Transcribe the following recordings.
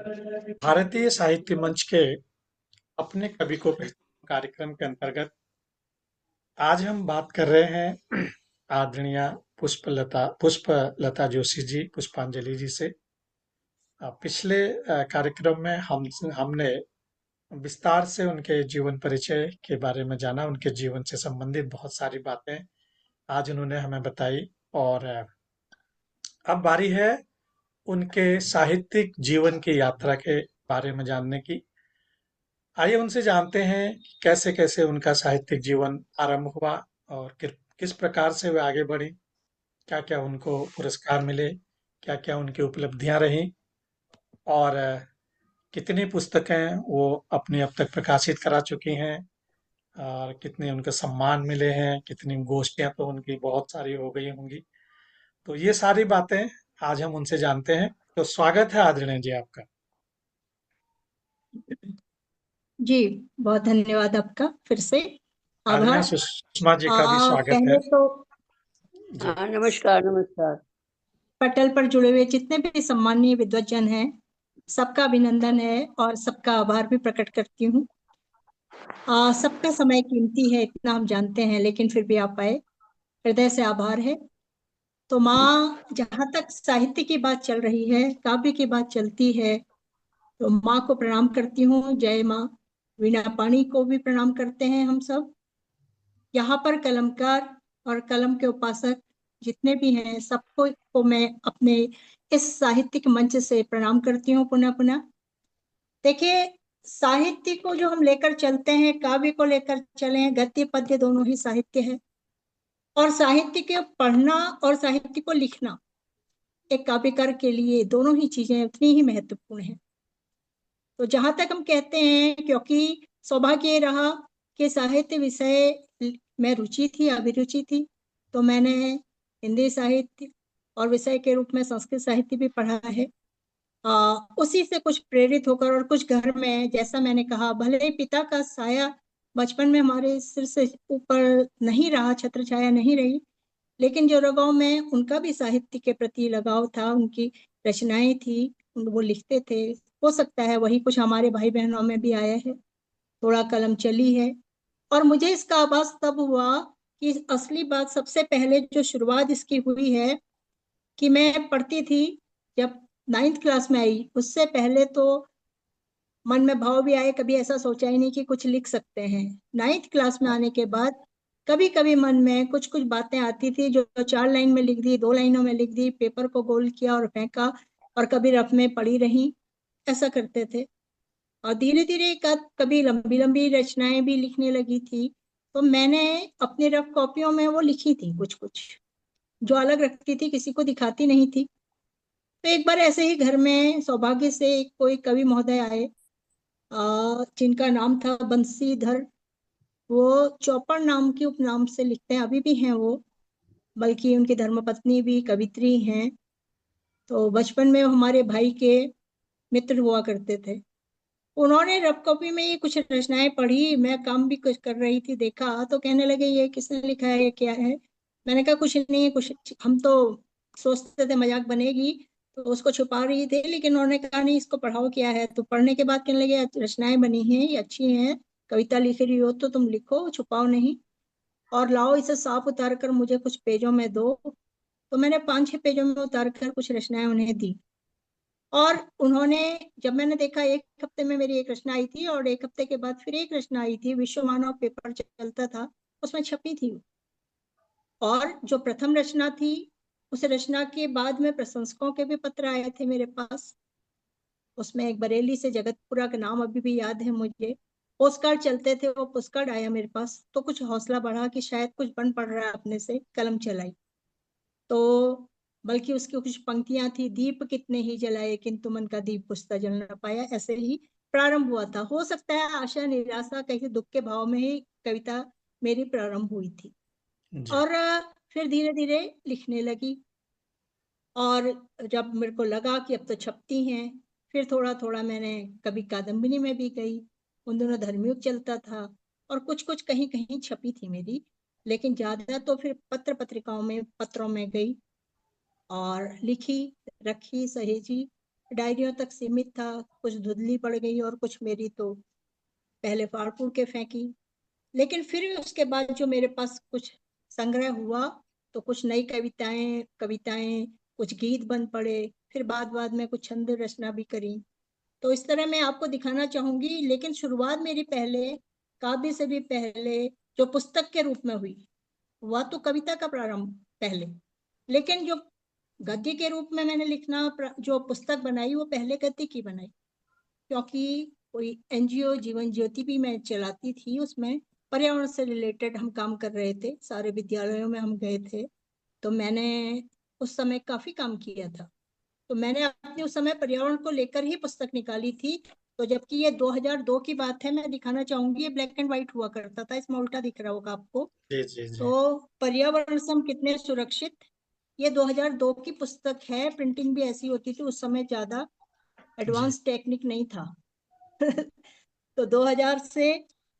भारतीय साहित्य मंच के अपने कवि को पहचानो कार्यक्रम के अंतर्गत आज हम बात कर रहे हैं आदरणीय पुष्पलता जोशी जी, पुष्पांजलि जी से। पिछले कार्यक्रम में हमने विस्तार से उनके जीवन परिचय के बारे में जाना, उनके जीवन से संबंधित बहुत सारी बातें आज उन्होंने हमें बताई। और अब बारी है उनके साहित्यिक जीवन की यात्रा के बारे में जानने की। आइए उनसे जानते हैं कि कैसे कैसे उनका साहित्यिक जीवन आरंभ हुआ और किस प्रकार से वे आगे बढ़ी, क्या क्या उनको पुरस्कार मिले, क्या क्या उनकी उपलब्धियां रहीं, और कितनी पुस्तकें वो अपनी अब तक प्रकाशित करा चुकी हैं, और कितने उनको सम्मान मिले हैं, कितनी गोष्ठियां तो उनकी बहुत सारी हो गई होंगी। तो ये सारी बातें आज हम उनसे जानते हैं। तो स्वागत है आदरणीय जी आपका। जी, बहुत धन्यवाद आपका फिर से। आदरणीय आभार। सुषमा जी का भी स्वागत है। पहले तो जी। हाँ, नमस्कार नमस्कार। पटल पर जुड़े हुए जितने भी सम्मानीय विद्वज्जन हैं, सबका अभिनंदन है और सबका आभार भी प्रकट करती हूँ। सबका समय कीमती है, इतना हम जानते हैं, लेकिन फिर भी आप आए, हृदय से आभार है। तो माँ, जहाँ तक साहित्य की बात चल रही है, काव्य की बात चलती है, तो माँ को प्रणाम करती हूँ। जय माँ। वीणा पाणी को भी प्रणाम करते हैं हम सब। यहाँ पर कलमकार और कलम के उपासक जितने भी हैं, सबको को मैं अपने इस साहित्यिक मंच से प्रणाम करती हूँ पुनः पुनः। देखिए, साहित्य को जो हम लेकर चलते हैं, काव्य को लेकर चले, गद्य पद्य दोनों ही साहित्य है। और साहित्य के पढ़ना और साहित्य को लिखना एक काव्यकार के लिए दोनों ही चीजें उतनी ही महत्वपूर्ण है। तो जहां तक हम कहते हैं, क्योंकि सौभाग्य ये रहा कि साहित्य विषय में रुचि थी, अभिरुचि थी, तो मैंने हिंदी साहित्य और विषय के रूप में संस्कृत साहित्य भी पढ़ा है। उसी से कुछ प्रेरित होकर, और कुछ घर में, जैसा मैंने कहा, भले ही पिता का साया बचपन में हमारे सिर से ऊपर नहीं रहा, छत्र छाया नहीं रही, लेकिन जो लगाव में उनका भी साहित्य के प्रति लगाव था, उनकी रचनाएं थी, वो लिखते थे। हो सकता है वही कुछ हमारे भाई बहनों में भी आया है, थोड़ा कलम चली है। और मुझे इसका आभास तब हुआ कि असली बात, सबसे पहले जो शुरुआत इसकी हुई है, कि मैं पढ़ती थी जब 9th क्लास में आई। उससे पहले तो मन में भाव भी आए, कभी ऐसा सोचा ही नहीं कि कुछ लिख सकते हैं। 9th क्लास में आने के बाद कभी कभी मन में कुछ कुछ बातें आती थी, जो 4 लाइन में लिख दी, 2 लाइनों में लिख दी, पेपर को गोल किया और फेंका, और कभी रफ में पड़ी रही, ऐसा करते थे। और धीरे धीरे कभी लंबी लंबी रचनाएं भी लिखने लगी थी। तो मैंने अपनी रफ कॉपियों में वो लिखी थी कुछ कुछ, जो अलग रखती थी, किसी को दिखाती नहीं थी। तो एक बार ऐसे ही घर में सौभाग्य से कोई कवि महोदय आए, जिनका नाम था बंसीधर। वो चौपड़ नाम की उपनाम से लिखते हैं, अभी भी हैं वो, बल्कि उनकी धर्मपत्नी भी कवित्री हैं। तो बचपन में वो हमारे भाई के मित्र हुआ करते थे। उन्होंने रफ कॉपी में ये कुछ रचनाएं पढ़ी, मैं काम भी कुछ कर रही थी, देखा तो कहने लगे, ये किसने लिखा है, ये क्या है? मैंने कहा कुछ नहीं है, कुछ हम तो सोचते थे मजाक बनेगी, तो उसको छुपा रही थी। लेकिन उन्होंने कहा नहीं, इसको पढ़ाओ क्या है। तो पढ़ने के बाद कहने लगे, रचनाएं बनी हैं, ये अच्छी हैं, कविता लिख रही हो तो तुम लिखो, छुपाओ नहीं, और लाओ इसे साफ उतार कर मुझे कुछ पेजों में दो। तो मैंने 5-6 पेजों में उतार कर कुछ रचनाएं उन्हें दी। और उन्होंने, जब मैंने देखा, 1 हफ्ते में मेरी एक रचना आई थी, और 1 हफ्ते के बाद फिर एक रचना आई थी, विश्व मानव पेपर चलता था, उसमें छपी थी। और जो प्रथम रचना थी, उस रचना के बाद में प्रशंसकों के भी पत्र आए थे मेरे पास। उसमें एक बरेली से, जगतपुरा का नाम अभी भी याद है मुझे, पोस्टकार्ड चलते थे, वो पोस्टकार्ड आया मेरे पास, तो कुछ हौसला बढ़ा कि शायद कुछ बन पड़ रहा है, अपने से कलम चलाई। तो बल्कि उसकी कुछ पंक्तियां थी, दीप कितने ही जलाए किंतु मन का दीप बुझता जल न पाया, ऐसे ही प्रारंभ हुआ था। हो सकता है आशा निराशा कहीं दुख के भाव में ही कविता मेरी प्रारंभ हुई थी। जी। और फिर धीरे धीरे लिखने लगी। और जब मेरे को लगा कि अब तो छपती हैं, फिर थोड़ा थोड़ा मैंने, कभी कादम्बिनी में भी गई, उन दोनों धर्मयुग चलता था, और कुछ कुछ कहीं कहीं छपी थी मेरी। लेकिन ज्यादा तो फिर पत्र पत्रिकाओं में, पत्रों में गई और लिखी, रखी, सहेजी। डायरियों तक सीमित था, कुछ धुंधली पड़ गई और कुछ मेरी तो पहले फाड़ फूड़ के फेंकी। लेकिन फिर उसके बाद जो मेरे पास कुछ संग्रह हुआ, तो कुछ नई कविताएं कविताएं कुछ गीत बन पड़े, फिर बाद बाद में कुछ छंद रचना भी करी। तो इस तरह मैं आपको दिखाना चाहूंगी। लेकिन शुरुआत मेरी पहले, काव्य से भी पहले, जो पुस्तक के रूप में हुई, वह तो कविता का प्रारंभ पहले। लेकिन जो गद्य के रूप में मैंने लिखना जो पुस्तक बनाई, वो पहले गद्य की बनाई। क्योंकि कोई एनजीओ जीवन ज्योति भी मैं चलाती थी, उसमें पर्यावरण से रिलेटेड हम काम कर रहे थे, सारे विद्यालयों में हम गए थे। तो मैंने उस समय काफी काम किया था। तो मैंने अपने उस समय पर्यावरण को लेकर ही पुस्तक निकाली थी। तो जबकि ये 2002 की बात है, मैं दिखाना चाहूंगी, ये ब्लैक एंड व्हाइट हुआ करता था, इसमें उल्टा दिख रहा होगा आपको। जी जी जी। तो पर्यावरण से हम कितने सुरक्षित, ये 2002 की पुस्तक है। प्रिंटिंग भी ऐसी होती थी उस समय, ज्यादा जी। एडवांस टेक्निक नहीं था। तो 2000 से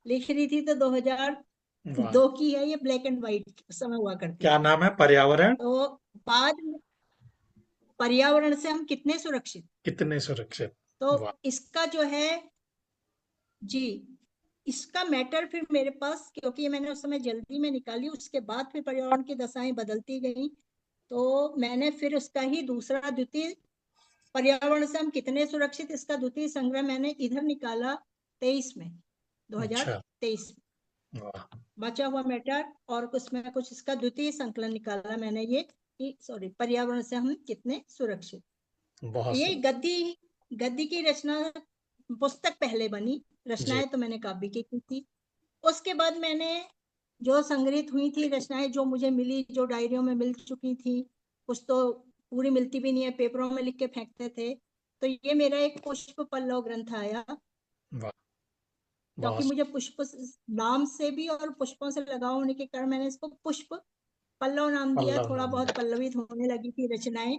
लिख रही थी, तो वाह। 2002 की है ये, ब्लैक एंड व्हाइट उस समय हुआ करती क्या थी। नाम है? पर्यावरण तो बाद में पर्यावरण से हम कितने सुरक्षित। कितने सुरक्षित। तो वाह। इसका जो है, जी, इसका मैटर फिर मेरे पास, क्योंकि ये मैंने उस समय जल्दी में निकाली, उसके बाद फिर पर्यावरण की दशाएं बदलती गई। तो मैंने फिर उसका ही दूसरा, द्वितीय, पर्यावरण से हम कितने सुरक्षित, इसका द्वितीय संग्रह मैंने इधर निकाला 23 में, अच्छा। 2023 में। वाह। बचा हुआ मैटर और उसमें कुछ इसका द्वितीय संकलन निकाला मैंने, ये कि सॉरी, पर्यावरण से हम कितने सुरक्षित। बहुत ये सुंदर। गद्दी गद्दी की रचना, पुस्तक पहले बनी, जी। रचनाएं तो मैंने काव्य की थी। उसके बाद मैंने जो संग्रहित हुई थी रचनाएं, जो मुझे मिली, जो डायरियों में मिल चुकी थी, कुछ तो पूरी मिलती भी नहीं है, पेपरों में लिख के फेंकते थे। तो ये मेरा एक पुष्प पल्लव ग्रंथ आया। वाह। क्योंकि बहुत मुझे पुष्प नाम से भी और पुष्पों से लगाव होने के कारण मैंने इसको पुष्प पल्लव नाम दिया। पल्लव थोड़ा नाम बहुत दिया। पल्लवित होने लगी थी रचनाएं।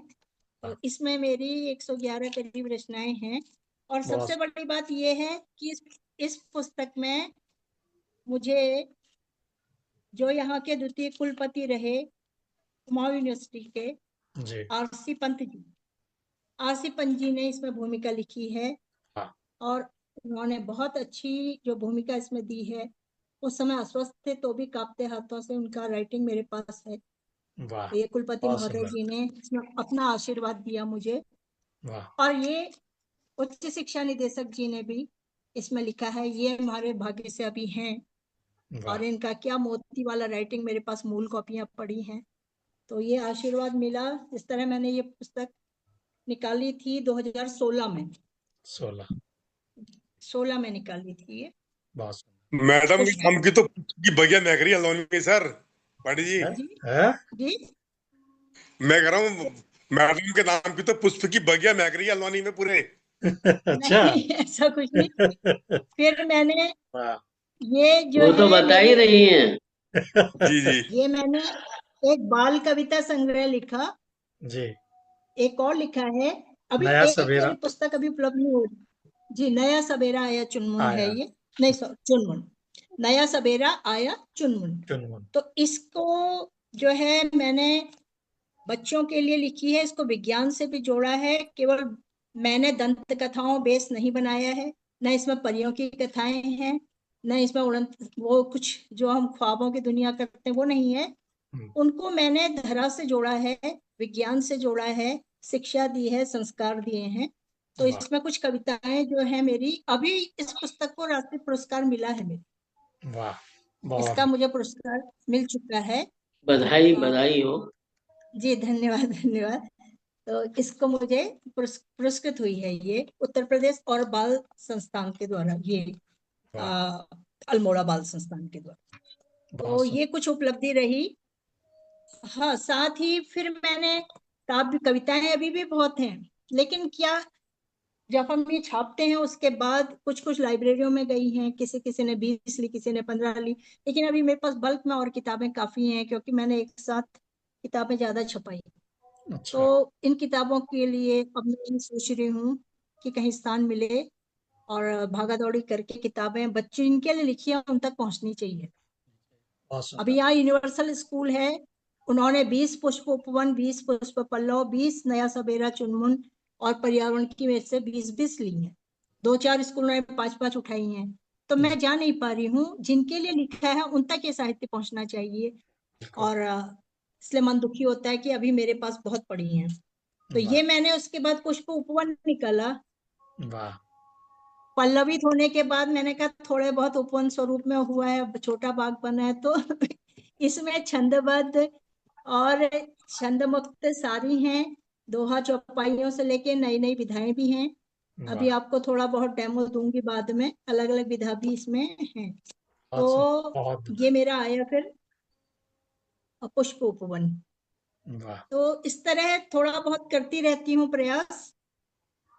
वाह। तो इसमें मेरी 111 करीब रचनाएं हैं। और बहुत सबसे बड़ी बात यह है कि इस पुस्तक में मुझे जो यहाँ के द्वितीय कुलपति रहे कुमाऊं यूनिवर्सिटी के, जी। आरसी पंत जी, आरसी पंत जी ने इसमें भूमिका लिखी है। हाँ। और उन्होंने बहुत अच्छी जो भूमिका इसमें दी है। उस समय अस्वस्थ थे तो भी कांपते हाथों से उनका राइटिंग मेरे पास है। वाह। तो ये कुलपति बहुत महोदय सुंदर। जी ने इसमें अपना आशीर्वाद दिया मुझे। वाह। और ये उच्च शिक्षा निदेशक जी ने भी इसमें लिखा है, ये हमारे भाग्य से अभी हैं। वाह। और इनका क्या मोती वाला राइटिंग मेरे पास मूल कॉपियां पड़ी हैं। तो ये आशीर्वाद मिला। इस तरह मैंने ये पुस्तक निकाली थी 2016 में, 16। 16 में निकाली थी ये। बहुत सुंदर। मैडम के पुष्प, नाम की तो की बगिया महक रही है अलवानी में सर। पांडे जी, है? जी, है? जी। मैं कह रहा हूँ मैडम के नाम की तो पुष्प की बगिया महक रही है अलवानी में पूरे। अच्छा। नहीं, ऐसा कुछ नहीं। फिर मैंने वाह। ये जो वो तो है बता मेरी, ही रही हैं। जी जी। ये मैंने एक बाल कविता संग्रह लिखा, जी। एक और लिखा है। अभी नया एक सवेरा मेरी पुस्तक अभी उपलब्ध नहीं हो रही। जी, नया सवेरा आया चुनमुन है आया। ये, नहीं सॉरी, चुनमुन। नया सवेरा आया चुनमुन। चुनमुन। तो इसको जो है मैंने बच्चों के लिए लिखी है, इसको विज्ञान से भी जोड़ा है। केवल मैंने दंत कथाओं बेस नहीं बनाया है, न इसमें परियों की कथाएं हैं, न इसमें उड़न, वो कुछ जो हम ख्वाबों की दुनिया करते हैं वो नहीं है। हम्म। उनको मैंने धरा से जोड़ा है, विज्ञान से जोड़ा है, शिक्षा दी है, संस्कार दिए हैं। तो वाह। इसमें कुछ कविताएं जो है मेरी, अभी इस पुस्तक को राष्ट्रीय पुरस्कार मिला है मेरे, वाह। बहुत। इसका मुझे पुरस्कार मिल चुका है। बधाई आ, बधाई हो। जी, धन्यवाद धन्यवाद। तो इसको मुझे पुरस्कृत हुई है ये उत्तर प्रदेश और बाल संस्थान के द्वारा, ये वाह। आ, अल्मोड़ा बाल संस्थान के द्वारा। बहुत तो सुंदर। ये कुछ उपलब्धि रही। हाँ, साथ ही फिर मैंने काव्य कविताएं अभी भी बहुत हैं। लेकिन क्या, जब हम ये छापते हैं उसके बाद कुछ कुछ लाइब्रेरियों में गई हैं, किसी किसी ने 20 ली, किसी ने 15 ली। लेकिन अभी मेरे पास बल्क में और किताबें काफी हैं, क्योंकि मैंने एक साथ किताबें ज्यादा छपाई। अच्छा। तो इन किताबों के लिए अब मैं ये सोच रही हूँ कि कहीं स्थान मिले और भागा दौड़ी करके किताबें बच्चे जिनके लिए लिखी है उन तक पहुंचनी चाहिए। बहुत अभी सुंदर। यहाँ यूनिवर्सल स्कूल है, उन्होंने 20 पुष्प उपवन, 20 पुष्प पल्लव, 20 नया सवेरा चुनमुन और पर्यावरण की मेरे से 20-20 ली हैं। 2-4 स्कूलों ने 5-5 उठाई हैं। तो मैं जा नहीं पा रही हूँ। जिनके लिए लिखा है उन तक ये साहित्य पहुंचना चाहिए। बिल्कुल। और इसलिए मन दुखी होता है कि अभी मेरे पास बहुत पड़ी हैं। तो वाह ये मैंने उसके बाद पुष्प उपवन निकाला। वाह। पल्लवित होने के बाद मैंने कहा थोड़े बहुत उपवन स्वरूप में हुआ है, छोटा बाग बना है, तो इसमें छंदबद्ध और छंद मुक्त सारी हैं। दोहा चौपाइयों से लेके नई नई विधाएं भी हैं। अभी वाह आपको थोड़ा बहुत डेमो दूंगी बाद में, अलग अलग विधा भी इसमें है। बहुत सुंदर, तो बहुत ये दुलार। मेरा आया फिर पुष्प उपवन। वाह। तो इस तरह थोड़ा बहुत करती रहती हूँ प्रयास।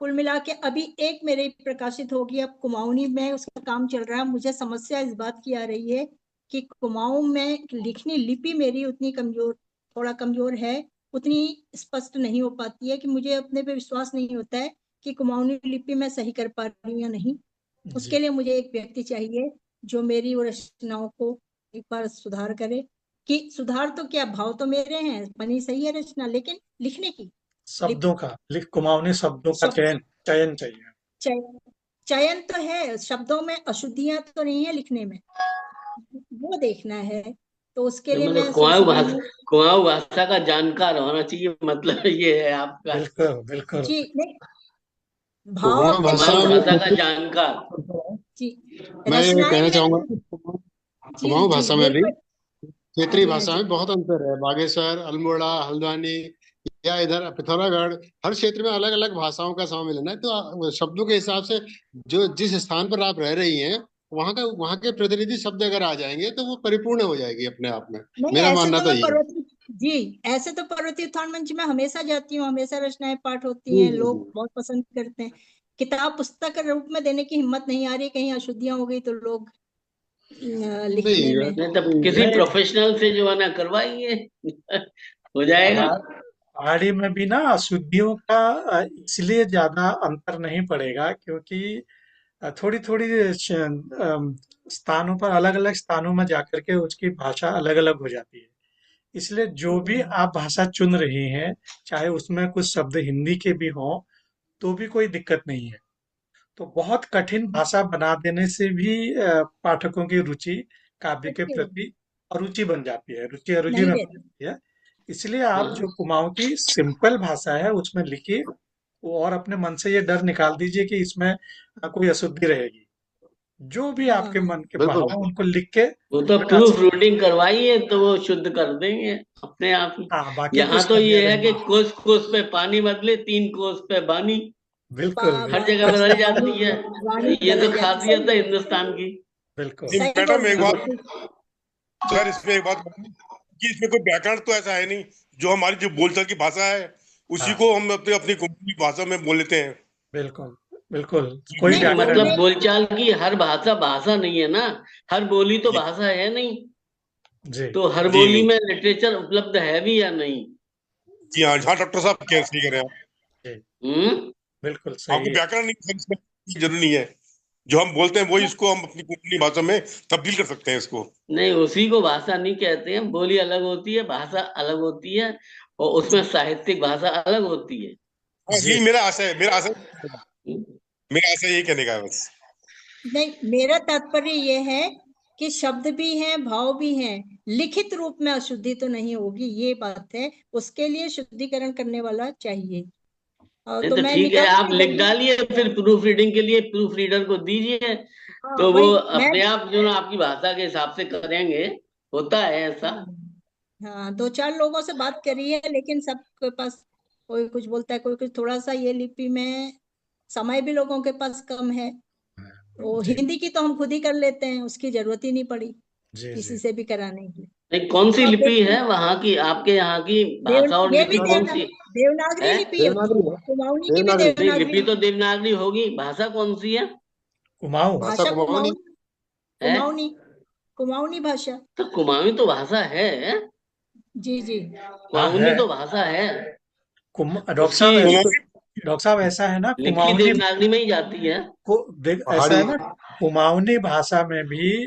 कुल मिला के अभी एक मेरे प्रकाशित होगी, अब कुमाऊनी में उसका काम चल रहा है। मुझे समस्या इस बात की आ रही है कि कुमाऊं में लिखनी लिपि मेरी उतनी कमजोर, थोड़ा कमजोर है, उतनी स्पष्ट नहीं हो पाती है कि मुझे अपने पे विश्वास नहीं होता है कि कुमाऊनी लिपि मैं सही कर पा रही हूँ या नहीं। उसके जी। लिए मुझे एक व्यक्ति चाहिए जो मेरी वो रचनाओं को एक बार सुधार करे। कि सुधार तो क्या, भाव तो मेरे हैं, बनी सही है रचना, लेकिन लिखने की शब्दों लिपि, का लिख कुमाऊनी शब्दों का शब्द, चयन चयन चाहिए। चयन, चयन तो है, शब्दों में अशुद्धियां तो नहीं है लिखने में, वो देखना है। तो उसके लिए मतलब मैं सोच रही हूँ। कुमाऊं भाषा का जानकार होना चाहिए, मतलब ये है आपका। बिल्कुल बिल्कुल। जी नहीं, भाव कुमाऊं के भाषा कुमाऊं साथ में भाषा का क्षेत्रीय जानकार। जी मैं ये रचनाएं कहना में। चाहूंगा कि जी कुमाऊं जी भाषा में भी बिल्कुल। हाँ क्षेत्रीय जी, हाँ भाषा जी। में बहुत अंतर है। बागेश्वर, अल्मोड़ा, हल्द्वानी या इधर पिथौरागढ़, हर क्षेत्र में अलग अलग भाषाओं का सम्मिलन है। तो शब्दों के हिसाब से जो जिस स्थान पर आप रह रही हैं, वहाँ के प्रतिनिधि शब्द अगर आ जाएंगे तो वो परिपूर्ण हो जाएगी अपने आप में। नहीं, मेरा ऐसे मानना तो तो मैं ये है। पर्वती, जी ऐसे तो पर्वतीय उत्थान मंच में हमेशा जाती हूँ, हमेशा रचनाएं पाठ होती जी हैं, जी लोग जी। बहुत पसंद करते हैं। किताब पुस्तक के रूप में देने की हिम्मत नहीं आ रही, कहीं अशुद्धियां हो गई तो लोग लिखने नहीं में। नहीं तब किसी नहीं, प्रोफेशनल से जो है ना करवाइए, हो जाएगा। पहाड़ी में भी ना अशुद्धियों का इसलिए ज्यादा अंतर नहीं पड़ेगा क्योंकि थोड़ी थोड़ी स्थानों पर अलग अलग स्थानों में जाकर के उसकी भाषा अलग अलग हो जाती है। इसलिए जो भी आप भाषा चुन रही हैं, चाहे उसमें कुछ शब्द हिंदी के भी हों, तो भी कोई दिक्कत नहीं है। तो बहुत कठिन भाषा बना देने से भी पाठकों की रुचि काव्य के ओके, प्रति अरुचि बन जाती है, रुचि अरुचि नहीं में बन रहती। जाती है। इसलिए आप जो हाँ कुमाऊं की सिंपल भाषा है उसमें लिखिए, और अपने मन से ये डर निकाल दीजिए कि इसमें कोई अशुद्धि रहेगी। जो भी हाँ आपके हाँ। मन के भाव बिल्कुल। हैं उनको लिख के वो तो प्रूफ प्रकाशित। रीडिंग करवाइए तो वो शुद्ध कर देंगे अपने आप ही। हाँ, बाकी कुछ यहाँ तो करने ये है कि नहीं। कोस कोस पे पानी बदले, 3 कोस पे बानी, बिल्कुल हर जगह बिल्कुल। बदल वाणी, जाती है। वाणी ये तो बदल जाती, खासियत सही है है। हिंदुस्तान की। बिल्कुल। जी सही बोल मैडम रहे एक हैं, बात, बिल्कुल। जी सर इसमें एक बात कि इसमें कोई व्याकरण तो ऐसा है नहीं। जो हमारी जो बोलचाल की भाषा है उसी हाँ, को हम अपने अपनी कोंकणी भाषा में बोल लेते हैं। बिल्कुल बिल्कुल। जी कोई नहीं नहीं व्याकरण मतलब बोलने, नहीं। बोलचाल की हर भाषा भाषा नहीं है ना, हर बोली तो जी भाषा है नहीं। जी तो हर जी बोली नहीं। में लिटरेचर उपलब्ध है भी या नहीं। जी हाँ हाँ डॉक्टर साहब क्या सही कह रहे हैं आप। जी। हम्म। बिल्कुल सही आपको है। व्याकरण नहीं समझना की जरूरी नहीं है। जो हम बोलते हैं वही इसको हम अपनी कोंकणी भाषा में तब्दील कर सकते हैं इसको। नहीं उसी को भाषा नहीं कहते हैं, बोली अलग होती है, भाषा अलग होती है, और उसमें साहित्यिक भाषा अलग होती है। हाँ जी। यही मेरा आशय है, मेरा आशय, हम्म। मेरा आशय यही कहने का है बस। नहीं, मेरा तात्पर्य ये है कि शब्द भी हैं, भाव भी हैं, लिखित रूप में अशुद्धि तो नहीं होगी, ये बात है। उसके लिए शुद्धिकरण करने वाला चाहिए। नहीं तो तो मैं ठीक है, आप निकालूंगी लिख जल्दी। डालिए, फिर प्रूफ रीडिंग के लिए प्रूफ रीडर को दीजिए, हाँ तो वो वही मैं, अपने आप जो ना आपकी भाषा के हिसाब से करेंगे। होता है ऐसा। हाँ हाँ, 2-4 लोगों से बात करी है, लेकिन सबके पास कोई कुछ बोलता है, कोई कुछ, थोड़ा सा ये लिपि में समय भी लोगों के पास कम है। तो जी हिंदी की तो हम खुद ही कर लेते हैं, उसकी जरूरत ही नहीं पड़ी जी जी। किसी से भी कराने की। नहीं कौन सी तो अब लिपि देखते है हैं। वहां की, आपके यहाँ की भाषा और ये भी लिपि कौन सी देवनागरी है? लिपि है देवनागरी उसकी, है। कुमाऊनी की भी देवनागरी नहीं देवनागरी लिपि तो लिपि। देवनागरी होगी, भाषा कौन सी है? कुमाऊं। भाषा भाषा कुमाऊनी। कुमाऊनी, है कुमाऊनी, कुमाऊनी भाषा। तो कुमाऊनी तो भाषा है। जी जी। हाँ कुमाऊनी है। तो भाषा है। डॉक्टर उसकी साहब कुमाऊनी डॉक्टर साहब ऐसा है ना, लिखी कुमाऊनी देवनागरी में ही जाती है। को देख, ऐसा पहाड़ी। है ना, कुमाऊनी भाषा में भी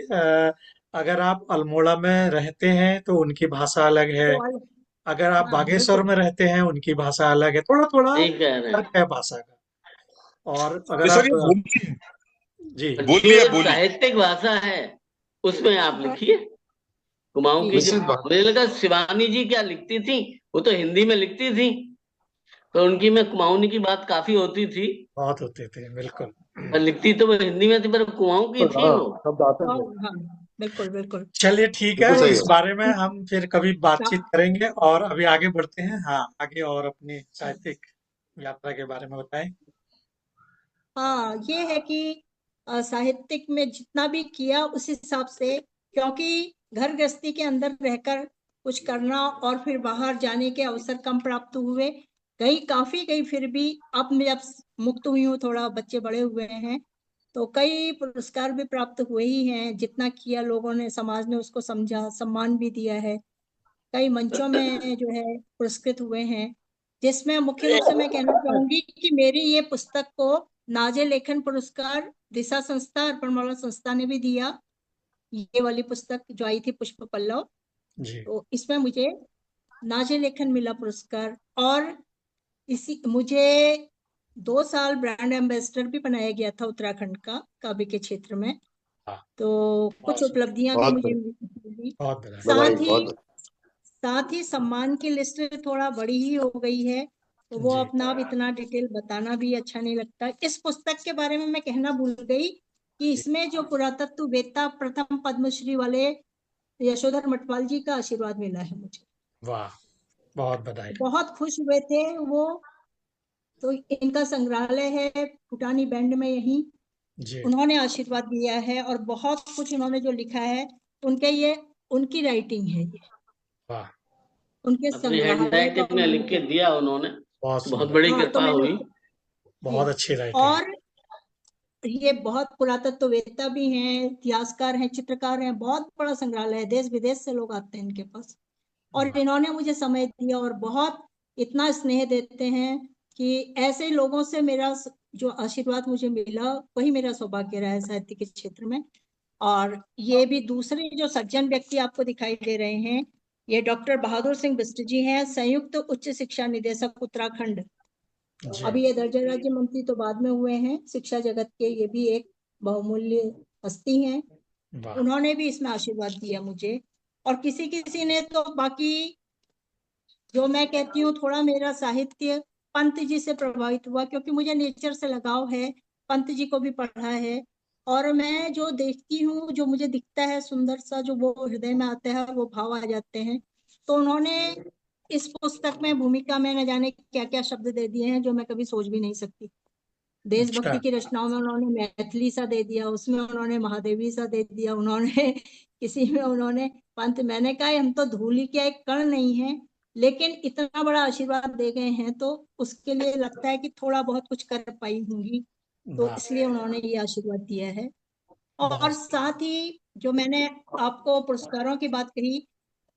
अगर आप अल्मोड़ा में रहते हैं तो उनकी भाषा अलग है। तो अलग, अगर आप हाँ बागेश्वर बिल्कुल में रहते हैं, उनकी भाषा अलग है, थोड़ा थोड़ा सही कह रहे हैं। फर्क है भाषा का। और तो अगर सर आप ये बोली जी जो है एक बोली। साहित्यिक भाषा है उसमें आप लिखिए। कुमाऊं जी की जो, निश्चित बात। मुझे लगा शिवानी जी क्या लिखती थी, वो तो हिंदी में लिखती थी, तो उनकी में कुमाऊनी की बात काफी होती थी, बहुत होते थे, बिल्कुल। और लिखती तो वो हिंदी में थी, पर कुमाऊं की थी हाँ, वो। शब्द आते हाँ थे। हाँ बिल्कुल बिल्कुल। चलिए ठीक है, बिल्कुल तो सही इस है। बारे में हम फिर कभी बातचीत सा- करेंगे, और अभी आगे बढ़ते हैं। हाँ, आगे और अपनी साहित्यिक यात्रा के बारे में बताएं। हाँ ये है कि साहित्यिक में जितना भी किया उस हिसाब से, क्योंकि घर गृहस्थी के अंदर रहकर कुछ करना और फिर बाहर जाने के अवसर कम प्राप्त हुए। काफी गई, फिर भी अब मैं जब मुक्त हुई हूँ, थोड़ा बच्चे बड़े हुए हैं, तो कई पुरस्कार भी प्राप्त हुए ही हैं। जितना किया लोगों ने, समाज ने उसको समझा, सम्मान भी दिया है। कई मंचों में जो है पुरस्कृत हुए हैं, जिसमें मुख्य रूप से मैं कहना चाहूंगी कि मेरी ये पुस्तक को नाजे लेखन पुरस्कार दिशा संस्था, अर्पणमाला संस्था ने भी दिया। ये वाली पुस्तक जो आई थी पुष्प पल्लव, जी। तो इसमें मुझे नाजे लेखन मिला पुरस्कार। और इसी मुझे 2 साल ब्रांड एम्बेसडर भी बनाया गया था उत्तराखंड का, काव्य के क्षेत्र में। हाँ, तो कुछ बहुत उपलब्धियां भी बहुत मुझे बढ़िया। मिली। बहुत बधाई। बधाई, साथ ही बहुत। साथ ही सम्मान की लिस्ट थोड़ा बड़ी ही हो गई है, तो वो जी। अपना अब इतना डिटेल बताना भी अच्छा नहीं लगता। इस पुस्तक के बारे में मैं कहना भूल गई कि इसमें जो पुरातत्ववेत्ता प्रथम पद्मश्री वाले यशोधर मटवाल जी का आशीर्वाद मिला है मुझे। वाह, बहुत बधाई। बहुत खुश हुए थे वो। तो इनका संग्रहालय है फुटानी बैंड में, यहीं जी। उन्होंने आशीर्वाद दिया है, और बहुत कुछ उन्होंने जो लिखा है, उनके ये उनकी राइटिंग है, ये वाह, उनके अपनी हैंड संग्रहालय का राइटिंग में लिख के उन्होंने। दिया उन्होंने, बहुत तो बहुत सुंदर। बड़ी हाँ तो कृपा मैंने हुई। बहुत जी। अच्छी राइटिंग। और ये बहुत पुरातत्ववेत्ता भी हैं, इतिहासकार हैं, चित्रकार हैं, बहुत बड़ा संग्रहालय है, देश विदेश से लोग आते हैं इनके पास। और वाह, इन्होंने मुझे समय दिया, और बहुत इतना स्नेह देते हैं कि ऐसे लोगों से मेरा जो आशीर्वाद मुझे मिला, वही मेरा सौभाग्य रहा है साहित्य के क्षेत्र में। और ये भी दूसरे जो सज्जन व्यक्ति आपको दिखाई दे रहे हैं, ये डॉक्टर बहादुर सिंह बिष्ट जी हैं, संयुक्त उच्च शिक्षा निदेशक उत्तराखंड। जी। अभी ये दर्जा राज्य मंत्री तो बाद में हुए हैं, शिक्षा जगत के ये भी एक बहुमूल्य हस्ती हैं। वाह, उन्होंने भी इसमें आशीर्वाद दिया मुझे। और किसी किसी ने तो बाकी, जो मैं कहती हूँ थोड़ा मेरा साहित्य पंत जी से प्रभावित हुआ, क्योंकि मुझे नेचर से लगाव है, पंत जी को भी पढ़ा है। और मैं जो देखती हूँ, जो मुझे दिखता है सुंदर सा, जो वो हृदय में आता है, वो भाव आ जाते हैं। तो उन्होंने इस पुस्तक में भूमिका में न जाने क्या क्या शब्द दे दिए हैं, जो मैं कभी सोच भी नहीं सकती। अच्छा। देशभक्ति की रचनाओं में उन्होंने मैथिली सा दे दिया, उसमें उन्होंने महादेवी सा दे दिया, उन्होंने किसी में उन्होंने पंत। मैंने कहा हम तो धूलि का एक कण नहीं है, लेकिन इतना बड़ा आशीर्वाद दे गए हैं, तो उसके लिए लगता है कि थोड़ा बहुत कुछ कर पाई होंगी, तो वाह, इसलिए उन्होंने ये आशीर्वाद दिया है। और बहुत। साथ ही जो मैंने आपको पुरस्कारों की बात कही,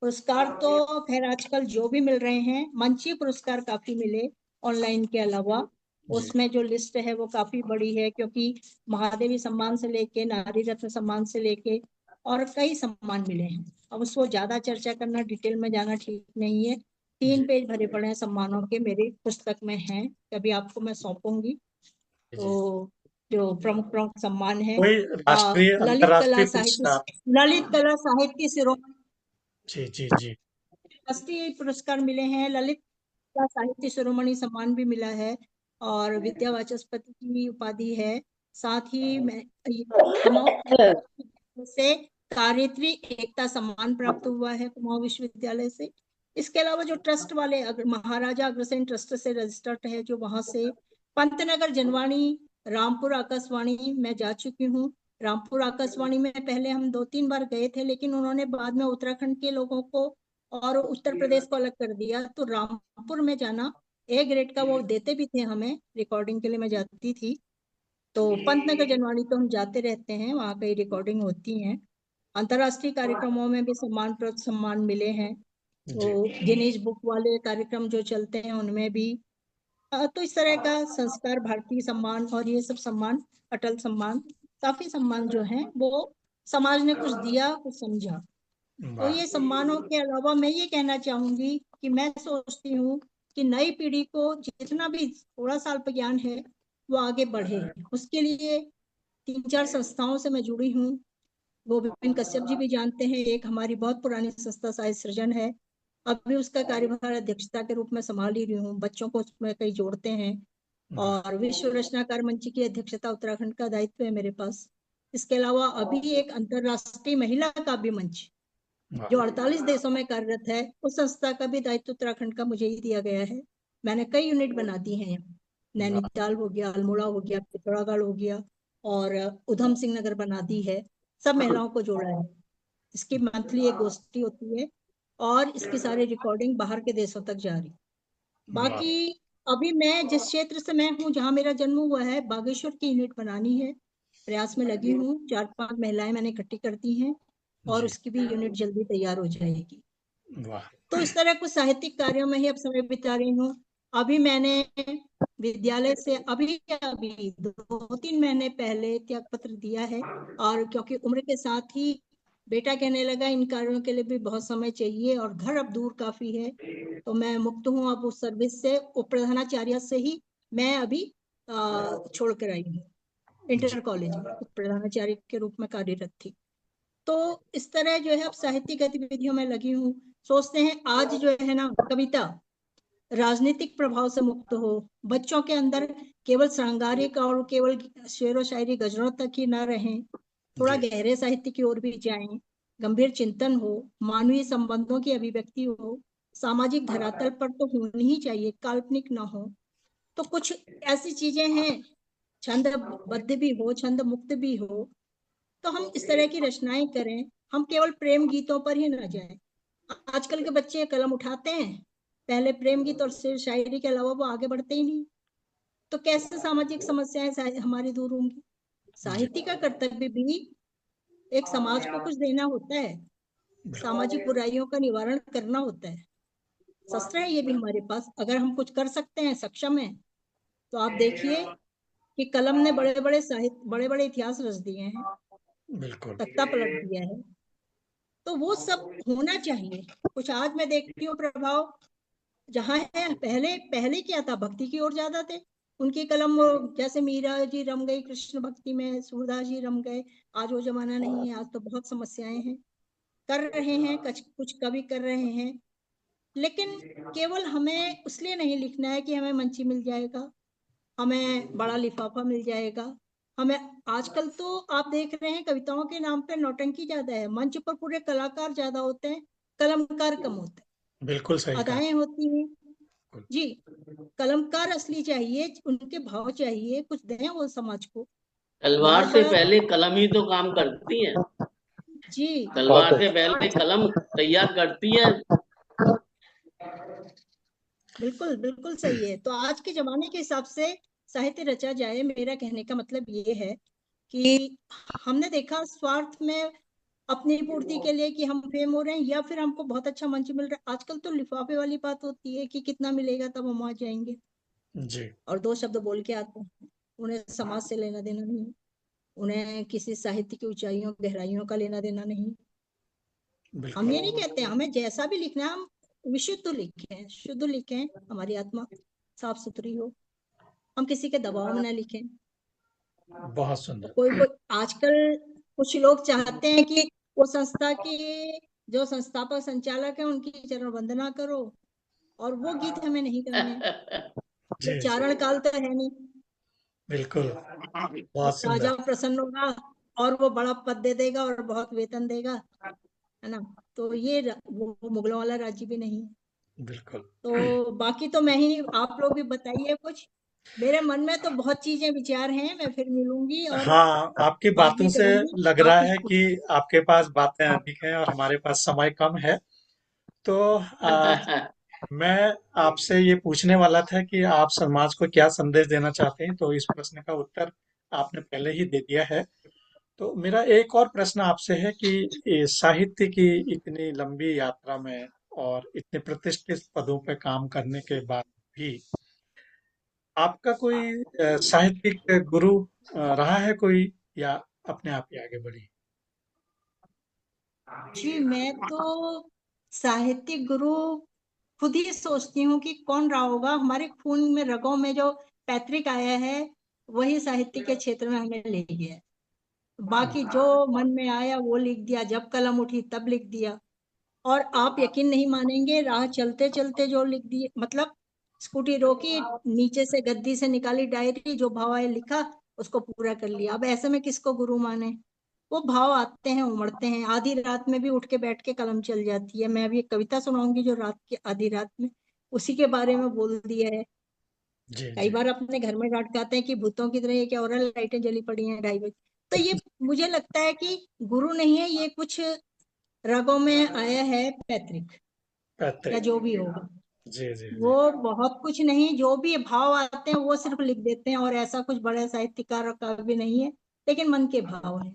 पुरस्कार तो खैर आजकल जो भी मिल रहे हैं, मंची पुरस्कार काफी मिले ऑनलाइन के अलावा। जी। उसमें जो लिस्ट है वो काफी बड़ी है, क्योंकि महादेवी सम्मान से लेके नारी रत्न सम्मान से लेके और कई सम्मान मिले हैं। अब उसको ज्यादा चर्चा करना, डिटेल में जाना ठीक नहीं है। 3 जी। पेज भरे पड़े हैं सम्मानों के, मेरी पुस्तक में हैं, कभी आपको मैं सौंपूंगी। जी। तो जो प्रमुख प्रमुख सम्मान है, कोई राष्ट्रीय, अंतर्राष्ट्रीय पुरस्कार? ललित कला साहित्य शिरोमणि जी, जी, जी। राष्ट्रीय पुरस्कार मिले हैं, ललित कला साहित्य शिरोमणि सम्मान भी मिला है, और विद्या वाचस्पति की उपाधि है। साथ ही मैं कुमाऊं से कार्यत्री एकता सम्मान प्राप्त हुआ है, कुमाऊं विश्वविद्यालय से। इसके अलावा जो ट्रस्ट वाले, अगर महाराजा अग्रसेन ट्रस्ट से रजिस्टर्ड है, जो वहां से पंतनगर जनवाणी, रामपुर आकाशवाणी मैं जा चुकी हूँ। रामपुर आकाशवाणी में पहले हम 2-3 बार गए थे, लेकिन उन्होंने बाद में उत्तराखंड के लोगों को और उत्तर प्रदेश को अलग कर दिया, तो रामपुर में जाना A ग्रेड का वो देते भी थे हमें, रिकॉर्डिंग के लिए मैं जाती थी। तो पंतनगर जनवाणी तो हम जाते रहते हैं, वहाँ कई रिकॉर्डिंग होती हैं। अंतर्राष्ट्रीय कार्यक्रमों में भी सम्मान मिले हैं। जी। तो गिनीज बुक वाले कार्यक्रम जो चलते हैं उनमें भी। तो इस तरह का संस्कार भारतीय सम्मान और ये सब सम्मान, अटल सम्मान, काफी सम्मान जो हैं वो समाज ने कुछ दिया, कुछ समझा। तो वाह। ये सम्मानों के अलावा मैं ये कहना चाहूंगी कि मैं सोचती हूँ कि नई पीढ़ी को जितना भी थोड़ा सा अल्प ज्ञान है वो आगे बढ़े। उसके लिए 3-4 संस्थाओं से मैं जुड़ी हूँ। गोविंद कश्यप जी भी जानते हैं, एक हमारी बहुत पुरानी संस्था साहित्य सृजन है, अभी उसका कार्यभार अध्यक्षता के रूप में संभाल ही रही हूँ। बच्चों को उसमें कई जोड़ते हैं। और विश्व रचनाकार मंच की अध्यक्षता उत्तराखंड का दायित्व है मेरे पास। इसके अलावा अभी एक अंतरराष्ट्रीय महिला काव्य मंच जो 48 देशों में कार्यरत है, उस संस्था का भी दायित्व उत्तराखंड का मुझे ही दिया गया है। मैंने कई यूनिट बना दी हैं। नैनीताल हो गया, अल्मोड़ा हो गया, पिथौरागढ़ हो गया, और उधम सिंह नगर बना दी है। सब महिलाओं को जोड़ा है। इसकी मंथली एक गोष्ठी होती है और इसकी सारी रिकॉर्डिंग बाहर के देशों तक जा रही। बाकी अभी मैं जिस क्षेत्र से मैं हूँ, जहाँ मेरा जन्म हुआ है, बागेश्वर की यूनिट बनानी है, प्रयास में लगी हूँ। 4-5 महिलाएं मैंने इकट्ठी कर दी हैं और जी। उसकी भी यूनिट जल्दी तैयार हो जाएगी। वाह। तो इस तरह कुछ साहित्यिक कार्यों में ही अब समय बिता रही हूँ। अभी मैंने विद्यालय से अभी 2-3 महीने पहले त्याग पत्र दिया है, और क्योंकि उम्र के साथ ही बेटा कहने लगा इन कार्यों के लिए भी बहुत समय चाहिए और घर अब दूर काफी है, तो मैं मुक्त हूँ अब उस सर्विस से। उप प्रधानाचार्य से ही मैं अभी छोड़ कर आई हूँ। इंटर कॉलेज में उप प्रधानाचार्य के रूप में कार्यरत थी। तो इस तरह जो है अब साहित्यिक गतिविधियों में लगी हूँ। सोचते हैं आज जो है ना, कविता राजनीतिक प्रभाव से मुक्त हो, बच्चों के अंदर केवल श्रृंगारिक और केवल शेर व शायरी गजलों तक ही ना रहें, थोड़ा जी। गहरे साहित्य की ओर भी जाएं, गंभीर चिंतन हो, मानवीय संबंधों की अभिव्यक्ति हो, सामाजिक धरातल पर तो होनी ही चाहिए, काल्पनिक ना हो। तो कुछ ऐसी चीजें हैं, छंदबद्ध भी हो, छंद मुक्त भी हो, तो हम इस तरह की रचनाएं करें। हम केवल प्रेम गीतों पर ही न जाएं। आजकल के बच्चे कलम उठाते हैं, पहले प्रेम गीत और शेर शायरी के अलावा वो आगे बढ़ते ही नहीं। तो कैसे सामाजिक समस्याएं हमारी दूर होंगी? जी। साहित्य का कर्तव्य भी एक समाज को कुछ देना होता है, बिल्कुल। सामाजिक बुराइयों का निवारण करना होता है। शस्त्र है ये भी हमारे पास, अगर हम कुछ कर सकते हैं, सक्षम है, तो आप देखिए कि कलम ने बड़े बड़े साहित्य, बड़े बड़े इतिहास रच दिए हैं, बिल्कुल। तख्ता पलट दिया है। तो वो सब होना चाहिए। कुछ आज मैं देखती हूँ प्रभाव जहाँ है, पहले पहले क्या था, भक्ति की ओर ज्यादा थे। उनकी कलम वो, जैसे मीरा जी रम गई कृष्ण भक्ति में, सूरदास जी रम गए। आज वो जमाना नहीं है, आज तो बहुत समस्याएं हैं। कर रहे हैं कुछ कुछ कवि कर रहे हैं, लेकिन केवल हमें उसलिए नहीं लिखना है कि हमें मंची मिल जाएगा, हमें बड़ा लिफाफा मिल जाएगा। हमें आजकल तो आप देख रहे हैं कविताओं के नाम पे नौटंकी ज्यादा है, मंच पर पूरे कलाकार ज्यादा होते हैं, कलमकार कम होते बिल्कुल हैं। सही कहा। अदाएं होती हैं बिल्कुल। जी। कलमकार असली चाहिए, उनके भाव चाहिए, कुछ दें वो समाज को। तलवार बहुत से बड़ा पहले कलम ही तो काम करती है। जी। बहुत तलवार से पहले कलम तैयार करती है। बिल्कुल बिल्कुल सही है। तो आज के जमाने के हिसाब से साहित्य रचा जाए, मेरा कहने का मतलब ये है कि हमने देखा स्वार्थ में, अपनी पूर्ति के लिए कि हम फेम हो रहे हैं या फिर हमको बहुत अच्छा मंच मिल रहा है। आजकल तो लिफाफे वाली बात होती है कि कितना मिलेगा तब हम वहां जाएंगे, जी। और 2 शब्द बोल के आते हैं। उन्हें समाज से लेना देना नहीं, उन्हें किसी साहित्य की ऊंचाइयों गहराइयों का लेना देना नहीं। हम बिल्कुल। ये नहीं कहते, हमें जैसा भी लिखना है हम विशुद्ध लिखें, शुद्ध लिखें, हमारी आत्मा साफ सुथरी हो, हम किसी के दबाव में ना लिखें। बहुत सुंदर। कोई कोई आजकल कुछ लोग चाहते हैं कि वो संस्था की जो संस्थापक संचालक है उनकी चरण वंदना करो, और वो गीत हमें नहीं गाने हैं। जी। जी। उच्चारण काल तो है नहीं, बिल्कुल। वो बहुत राजा सुंदर। प्रसन्न होगा और वो बड़ा पद दे देगा और बहुत वेतन देगा, है ना। तो ये वो मुगलों वाला राज्य भी नहीं है। बिल्कुल। तो बाकी तो मैं ही, आप लोग भी बताइए कुछ। मेरे मन में तो बहुत चीजें विचार हैं, मैं फिर मिलूंगी और हाँ, आपकी बात बातों भी से करूंगी। लग आप रहा है कुछ कि आपके पास बातें अधिक हैं और हमारे पास समय कम है। तो मैं आपसे ये पूछने वाला था कि आप समाज को क्या संदेश देना चाहते हैं, तो इस प्रश्न का उत्तर आपने पहले ही दे दिया है। तो मेरा एक और प्रश्न आपसे है कि ये साहित्य की इतनी लंबी यात्रा में और इतने प्रतिष्ठित पदों पे काम करने के बाद भी आपका कोई साहित्यिक गुरु रहा है कोई, या अपने आप ही आगे बढ़ी? जी, मैं तो साहित्यिक गुरु खुद ही सोचती हूँ कि कौन रहा होगा, हमारे खून में रगों में जो पैतृक आया है वही साहित्य के क्षेत्र में हमें ले गया है। बाकी जो मन में आया वो लिख दिया, जब कलम उठी तब लिख दिया। और आप यकीन नहीं मानेंगे, राह चलते चलते जो लिख दिए, मतलब स्कूटी रोकी, नीचे से गद्दी से निकाली डायरी, जो भाव आया लिखा, उसको पूरा कर लिया। अब ऐसे में किसको गुरु माने? वो भाव आते हैं, उमड़ते हैं, आधी रात में भी उठ के बैठ के कलम चल जाती है। मैं अभी एक कविता सुनाऊंगी जो रात की आधी रात में उसी के बारे में बोल दिया है। जी कई जी। बार अपने घर में डांट खाते हैं कि भूतों की तरह ये क्या हो रहा है, लाइटें जली पड़ी हैं 2:30 बजे। तो ये मुझे लगता है कि गुरु नहीं है, ये कुछ रगों में आया है, पैतृक या पैतृक। जो भी होगा। जी जी जी। वो बहुत कुछ नहीं, जो भी भाव आते हैं वो सिर्फ लिख देते हैं, और ऐसा कुछ बड़े साहित्यकार का भी नहीं है, लेकिन मन के भाव है।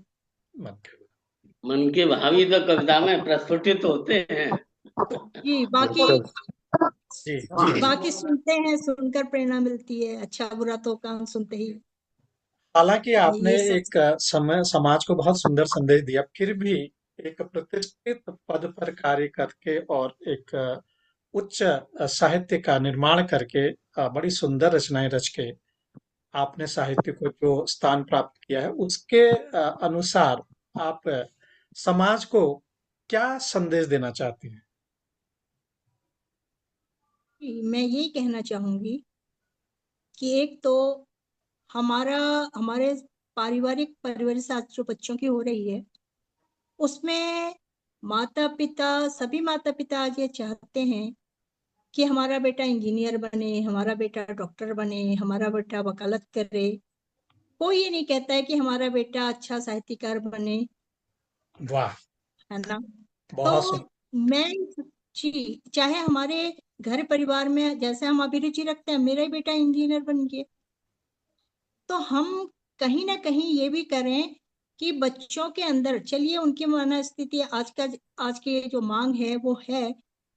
मत मन के भाव ही तो कविता में प्रस्फुटित होते हैं। जी, बाकी बिल्कुल। जी जी। बाकी सुनते हैं, सुनकर प्रेरणा मिलती है, अच्छा बुरा तो कान सुनते ही। हालांकि आपने ये सब। एक समय समाज को बहुत सुंदर संदेश दिया, फिर भी एक प्रतिष्ठित पद पर कार्य करके और एक उच्च साहित्य का निर्माण करके बड़ी सुंदर रचनाएं रच के आपने साहित्य को जो स्थान प्राप्त किया है उसके अनुसार आप समाज को क्या संदेश देना चाहती हैं? मैं यही कहना चाहूंगी कि एक तो हमारा हमारे पारिवारिक परवरिश आज जो बच्चों की हो रही है, उसमें माता पिता, सभी माता पिता आज ये चाहते हैं कि हमारा बेटा इंजीनियर बने, हमारा बेटा डॉक्टर बने, हमारा बेटा वकालत करे। कोई ये नहीं कहता है कि हमारा बेटा अच्छा साहित्यकार बने, वाह। है ना? तो बहुत सुंदर। मैं, जी, चाहे हमारे घर परिवार में जैसे हम अभिरुचि रखते हैं, मेरा ही बेटा इंजीनियर बन गया, तो हम कहीं ना कहीं ये भी करें कि बच्चों के अंदर, चलिए उनकी मनस्थिति आज की जो मांग है वो है,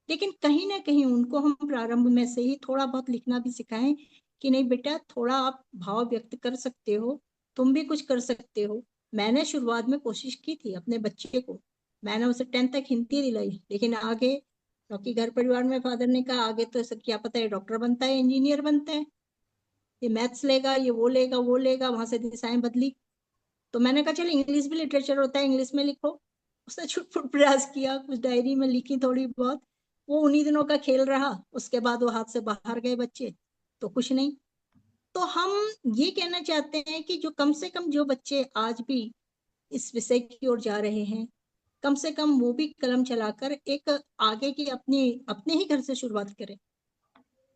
लेकिन कहीं ना कहीं उनको हम प्रारंभ में से ही थोड़ा बहुत लिखना भी सिखाएं कि नहीं बेटा, थोड़ा आप भाव व्यक्त कर सकते हो, तुम भी कुछ कर सकते हो। मैंने शुरुआत में कोशिश की थी अपने बच्चे को, मैंने उसे 10th तक हिंदी दिलाई, लेकिन आगे, क्योंकि घर परिवार में फादर ने कहा आगे तो सब क्या पता है डॉक्टर बनता है, इंजीनियर बनता है, ये मैथ्स लेगा, ये वो लेगा वो लेगा, वहां से दिशाएं बदली। तो मैंने कहा चल इंग्लिश भी लिटरेचर होता है, इंग्लिश में लिखो। उसने छुटपुट प्रयास किया, कुछ डायरी में लिखी थोड़ी बहुत, वो उन्हीं दिनों का खेल रहा, उसके बाद वो हाथ से बाहर गए बच्चे, तो कुछ नहीं। तो हम ये कहना चाहते हैं कि जो कम से कम जो बच्चे आज भी इस विषय की ओर जा रहे हैं, कम से कम वो भी कलम चलाकर एक आगे की अपनी अपने ही घर से शुरुआत करें,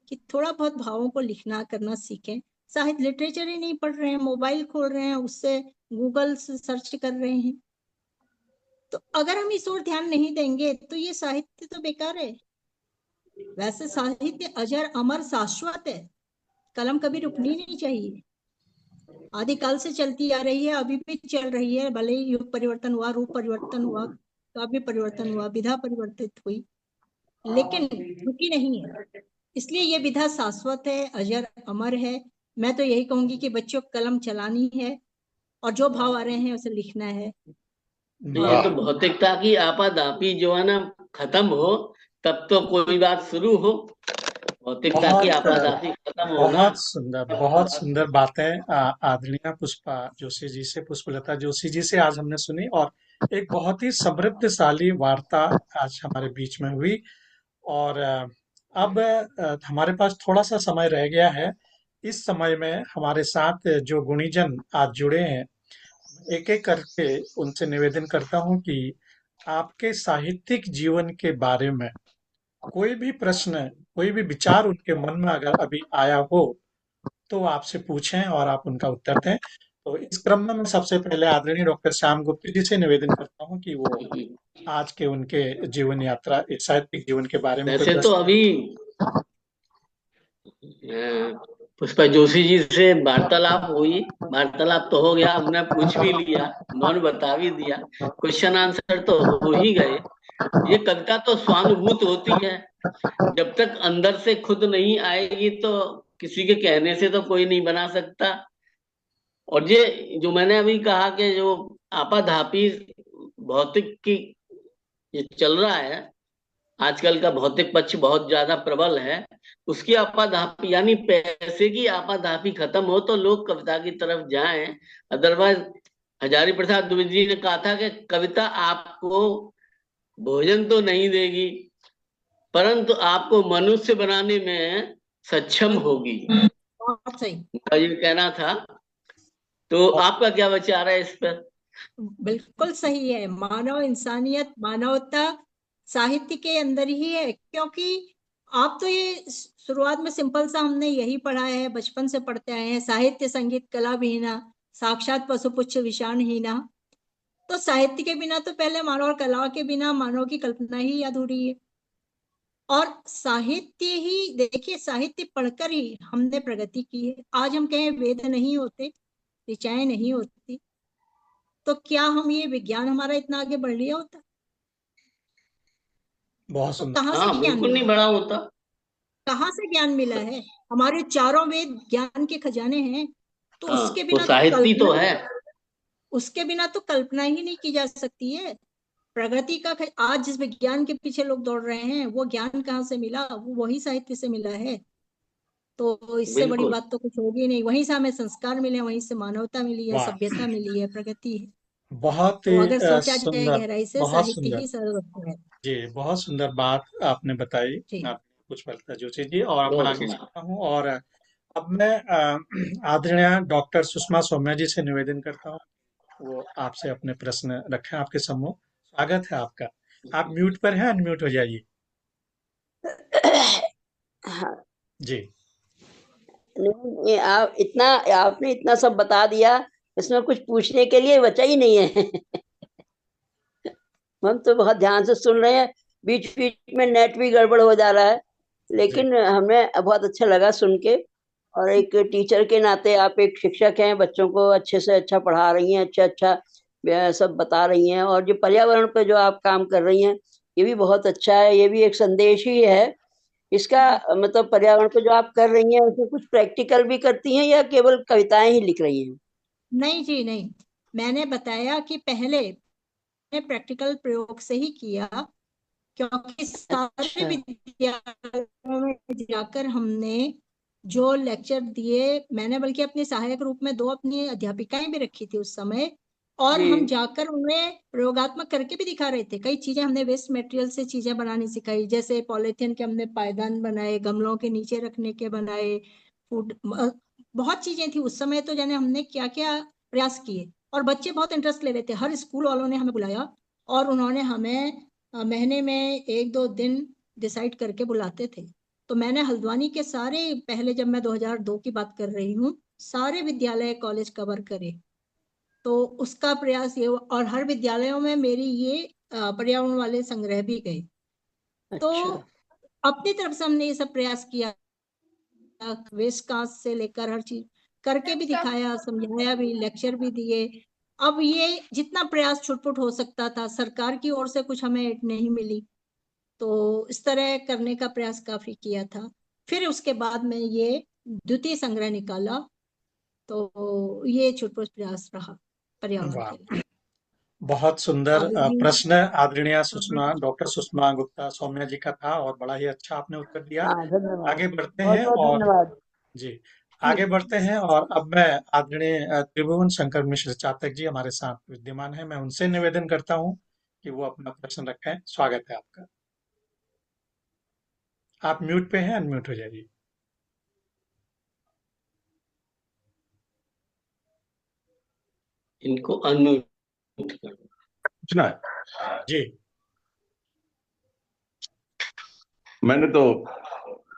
कि थोड़ा बहुत भावों को लिखना करना सीखें। साहित्य लिटरेचर ही नहीं पढ़ रहे हैं, मोबाइल खोल रहे हैं, उससे गूगल से सर्च कर रहे हैं, तो अगर हम इस ओर ध्यान नहीं देंगे तो ये साहित्य तो बेकार है। वैसे साहित्य अजर अमर शाश्वत है, कलम कभी रुकनी नहीं चाहिए, आदिकाल से चलती आ रही है, अभी भी चल रही है, भले ही युग परिवर्तन हुआ, रूप परिवर्तन हुआ, काव्य परिवर्तन हुआ, विधा परिवर्तित हुई, लेकिन रुकी नहीं है। इसलिए ये विधा शाश्वत है, अजर अमर है। मैं तो यही कहूंगी कि बच्चों को कलम चलानी है, और जो भाव आ रहे हैं उसे लिखना है। तो ये तो और भौतिकता की आपाधापी जो है ना खत्म हो, तब तो कोई बात शुरू हो। भौतिकता की बहुत आपाधापी खत्म हो ना, बहुत सुंदर, तब तो बहुत बात। सुंदर बातें आदरणीय पुष्पा जोशी जी से, पुष्पलता जोशी जी से आज हमने सुनी, और एक बहुत ही समृद्धशाली वार्ता आज हमारे बीच में हुई। और अब हमारे पास थोड़ा सा समय रह गया है। इस समय में हमारे साथ जो गुणीजन आज जुड़े हैं, एक एक करके उनसे निवेदन करता हूं कि आपके साहित्यिक जीवन के बारे में कोई भी प्रश्न, कोई भी विचार उनके मन में अगर अभी आया हो तो आपसे पूछें और आप उनका उत्तर दें। तो इस क्रम में मैं सबसे पहले आदरणीय डॉक्टर श्याम गुप्ता जी से निवेदन करता हूं कि वो आज के उनके जीवन यात्रा, इस साहित्यिक जीवन के बारे में कोई वैसे तो प्रश्न। अभी पुष्पा जोशी जी से वार्तालाप हुई, वार्तालाप तो हो गया, हमने पूछ भी लिया, उन्होंने बता भी दिया, क्वेश्चन आंसर तो हो ही गए। ये कविता तो स्वानुभूत होती है, जब तक अंदर से खुद नहीं आएगी तो किसी के कहने से तो कोई नहीं बना सकता। और ये जो मैंने अभी कहा कि जो आपाधापी भौतिक की ये चल रहा है, आजकल का भौतिक पक्ष बहुत ज्यादा प्रबल है, उसकी आपाधापी यानी पैसे की आपाधापी खत्म हो तो लोग कविता की तरफ जाएं। अदरवाइज हजारी प्रसाद द्विवेदी जी ने कहा था कि कविता आपको भोजन तो नहीं देगी, परंतु आपको मनुष्य बनाने में सक्षम होगी। बहुत सही। उनका ये कहना था। तो आपका क्या विचार है इस पर? बिल्कुल सही है। मानव इंसानियत, मानवता साहित्य के अंदर ही है, क्योंकि आप तो ये शुरुआत में सिंपल सा हमने यही पढ़ा है, बचपन से पढ़ते आए हैं, साहित्य संगीत कला विहीना साक्षात पशु पुच्छ विषाण हीना। तो साहित्य के बिना तो पहले मानव, और कला के बिना मानव की कल्पना ही अधूरी है। और साहित्य ही, देखिए साहित्य पढ़कर ही हमने प्रगति की है। आज हम कहें वेद नहीं होते, ऋचाएं नहीं होती, तो क्या हम ये विज्ञान हमारा इतना आगे बढ़ लिया होता? बहुत तो सुंदर। कहाँ से हाँ, ज्ञान बिल्कुल मिला? नहीं बड़ा होता। कहाँ से ज्ञान मिला है? हमारे चारों वेद ज्ञान के खजाने हैं। तो हाँ, उसके वो बिना तो साहित्य तो कल्पना, है। उसके बिना तो कल्पना ही नहीं की जा सकती है। प्रगति का आज जिस विज्ञान के पीछे लोग दौड़ रहे हैं, वो ज्ञान कहाँ से मिला? वो वही साहित्य से मिला है। तो इससे बड़ी बिल्कुल। बात तो कुछ होगी नहीं। वहीं से हमें संस्कार मिले, वहीं से मानवता मिली है, वाह, सभ्यता मिली है, प्रगति है। बहुत तो ही अगर सोचा जाए सुंदर, गहराई से, बहुत साहित्य सुंदर। ही सर्वोत्तम है। जी, बहुत सुंदर बात आपने बताई। जी। आप पुष्पलता जोशी जी, और अब मैं बहुत आगे सुना। चलता हूँ, और अब मैं आदरणीय डॉक्टर सुषमा सौम्या जी से निवेदन करता हूँ, वो आपसे अपने प्रश्न रखें आपके सम्मुख। स्वागत है आपका। आप म्यूट पर हैं, अनम्यूट हो जाइए। हाँ, जी। नहीं, ये आप इतना, आपने इतना सब बता दिया, इसमें कुछ पूछने के लिए बचा ही नहीं है। हम तो बहुत ध्यान से सुन रहे हैं, बीच बीच में नेट भी गड़बड़ हो जा रहा है, जी। लेकिन हमें बहुत अच्छा लगा सुन के। और एक टीचर के नाते आप एक शिक्षक हैं, बच्चों को अच्छे से अच्छा पढ़ा रही हैं, अच्छा अच्छा सब बता रही हैं। और जो पर्यावरण पे जो आप काम कर रही हैं, ये भी बहुत अच्छा है, ये भी एक संदेश ही है इसका। मतलब पर्यावरण पे जो आप कर रही हैं, उसमें कुछ प्रैक्टिकल भी करती हैं या केवल कविताएं ही लिख रही हैं? नहीं जी, नहीं। मैंने बताया कि पहले मैंने प्रैक्टिकल प्रयोग से ही किया, क्योंकि सारे अच्छा। विद्यालयों में जाकर हमने जो लेक्चर दिए, मैंने बल्कि अपनी सहायक रूप में 2 अपनी अध्यापिकाएं भी रखी थी उस समय, और हम जी। जाकर उन्हें प्रयोगात्मक करके भी दिखा रहे थे। कई चीजें हमने वेस्ट मटेरियल से चीजें बनानी सिखाई, जैसे पॉलिथीन के हमने पायदान बनाए, गमलों के नीचे रखने के बनाए, फूड, बहुत चीजें थी उस समय। तो जाने हमने क्या क्या प्रयास किए, और बच्चे बहुत इंटरेस्ट ले रहे थे। हर स्कूल वालों ने हमें बुलाया, और उन्होंने हमें महीने में 1-2 दिन डिसाइड करके बुलाते थे। तो मैंने हल्द्वानी के सारे, पहले जब मैं 2002 की बात कर रही हूँ, सारे विद्यालय कॉलेज कवर करे। तो उसका प्रयास ये हुआ, और हर विद्यालयों में मेरी ये पर्यावरण वाले संग्रह भी गए। तो अच्छा। अपनी तरफ से हमने ये सब प्रयास किया, वेस्ट कास्ट से लेकर हर चीज करके भी दिखाया, समझाया भी, लेक्चर भी दिए। अब ये जितना प्रयास छुटपुट हो सकता था, सरकार की ओर से कुछ हमें एड नहीं मिली, तो इस तरह करने का प्रयास काफी किया था। फिर उसके बाद में ये द्वितीय संग्रह निकाला, तो ये छुटपुट प्रयास रहा पर्यावरण वाह, के लिए। बहुत सुंदर अब ये, प्रश्न आदरणीय सुषमा, डॉक्टर सुषमा गुप्ता सौम्या जी का था, और बड़ा ही अच्छा आपने उत्तर दिया। हाँ, धन्यवाद। आगे बढ़ते बहुत हैं, बहुत और धन्यवाद। जी, आगे बढ़ते हैं, और अब मैं आदरणीय त्रिभुवन शंकर मिश्र चातक जी हमारे साथ विद्यमान हैं, मैं उनसे निवेदन करता हूं कि वो अपना प्रश्न रखें। स्वागत है आपका। आप म्यूट पे हैं, अनम्यूट हो जाइए। इनको अनम्यूट कर दो। पूछना है। जी। मैंने तो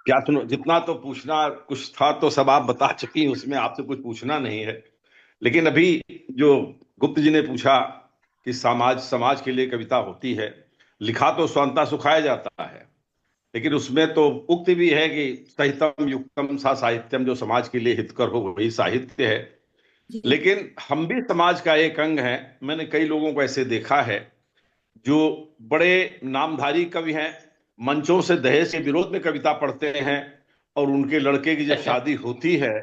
क्या सुनो, जितना तो पूछना कुछ था तो सब आप बता चुकी हैं, उसमें आपसे कुछ पूछना नहीं है। लेकिन अभी जो गुप्त जी ने पूछा कि समाज समाज के लिए कविता होती है, लिखा तो स्वांता सुखाया जाता है, लेकिन उसमें तो उक्ति भी है कि सहितम युक्तम सा साहित्यम, जो समाज के लिए हितकर हो वही साहित्य है। जी। लेकिन हम भी समाज का एक अंग हैं। मैंने कई लोगों को ऐसे देखा है जो बड़े नामधारी कवि हैं, मंचों से दहेज के विरोध में कविता पढ़ते हैं, और उनके लड़के की जब शादी होती है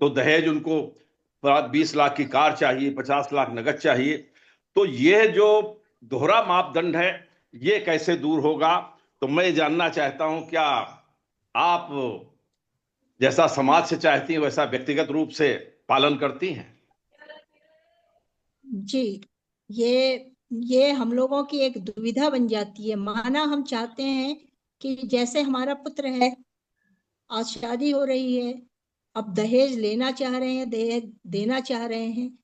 तो दहेज उनको 20 लाख की कार चाहिए, 50 लाख नगद चाहिए। तो ये जो दोहरा मापदंड है, ये कैसे दूर होगा? तो मैं ये जानना चाहता हूं, क्या आप जैसा समाज से चाहती हैं वैसा व्यक्तिगत रूप से पालन करती हैं? जी, ये हम लोगों की एक दुविधा बन जाती है। माना हम चाहते हैं कि जैसे हमारा पुत्र है, आज शादी हो रही है, अब दहेज लेना चाह रहे हैं, दहेज देना चाह रहे हैं।